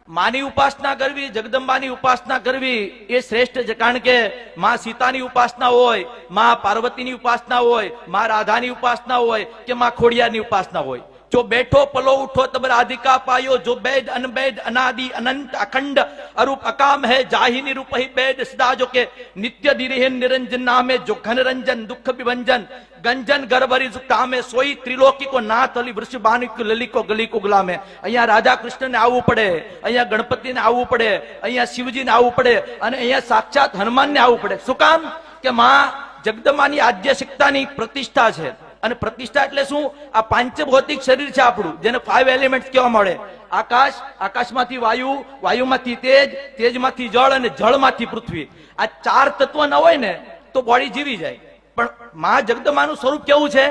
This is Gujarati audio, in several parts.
માની ઉપાસના કરવી, જગદંબાની ઉપાસના કરવી એ શ્રેષ્ઠ છે. કારણ કે માં સીતાની ઉપાસના હોય, માં પાર્વતીની ઉપાસના હોય, માં રાધાની ઉપાસના હોય કે માં ખોડિયારની ઉપાસના હોય. જો બેઠો પલો ઉઠો તબર આદિકા પાયો, જો બેદ અનબેદ અનાદિ અનંત અખંડ અરૂપ અકામ હે જાહિની રૂપ હી બેદ સદા, જો કે નિત્ય દિરેહન નિરંજન નામે, જો ઘન રંજન દુઃખ વિભંજન ગંજન ગરભરી કામે, સોઈ ત્રિલોકી કો નાથ અલી વૃષભાનિક લલિકો ગલીકો ગુલામે. અહીંયા રાધા કૃષ્ણને આવવું પડે, અહીંયા ગણપતિને આવવું પડે, અહીંયા શિવજીને આવવું પડે અને અહીંયા સાક્ષાત હનુમાનને આવવું પડે. શું કામ? કે માં જગદંબાની આદ્યશક્તિની પ્રતિષ્ઠા છે. અને પ્રતિષ્ઠા એટલે શું? આ પાંચભૌતિક શરીર છે આપણું, જેને 5 એલિમેન્ટ્સ કહેવા મળે. આકાશ, આકાશમાંથી વાયુ, વાયુમાંથી તેજ, તેજમાંથી જળ અને જળમાંથી પૃથ્વી. આ 4 તત્વ ન હોય ને તો બોડી જીવી જાય. પણ માં જગદંબાનું સ્વરૂપ કેવું છે?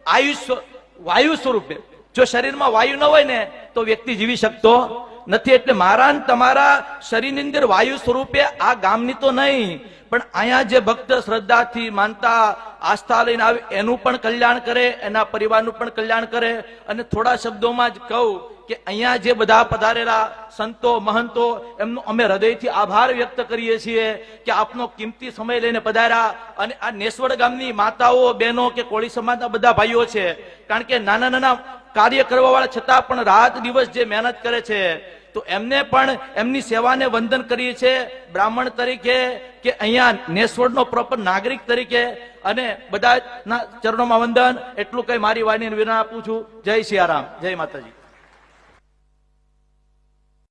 આયુષ વાયુ સ્વરૂપે. જો શરીરમાં વાયુ ન હોય ને તો વ્યક્તિ જીવી શકતો નથી. એટલે મારા તમારા શરીરની અંદર વાયુ સ્વરૂપે આ ગામની તો નહીં, પણ અહીંયા જે ભક્ત શ્રદ્ધાથી માનતા આસ્થા લઈને આવે એનું પણ કલ્યાણ કરે, એના પરિવારનું પણ કલ્યાણ કરે. અને થોડા શબ્દોમાં જ કહું કે અહીંયા જે બધા પધારેલા સંતો મહંતો એમનો અમે હૃદયથી આભાર વ્યક્ત કરીએ છીએ કે આપનો કિંમતી સમય લઈને પધાર્યા. અને આ નેસવડ ગામની માતાઓ, બહેનો કે કોળી સમાજના બધા ભાઈઓ છે. કારણ કે નાના નાના કાર્ય કરવા વાળા છતાં પણ રાત દિવસ જે મહેનત કરે છે, તો એમને પણ એમની સેવાને વંદન કરીએ છીએ બ્રાહ્મણ તરીકે કે અહીંયા નેસવડનો પ્રોપર નાગરિક તરીકે. અને બધાના ચરણોમાં વંદન. એટલું કઈ મારી વાણીને વિરામ આપું છું. જય સિયારામ, જય માતાજી.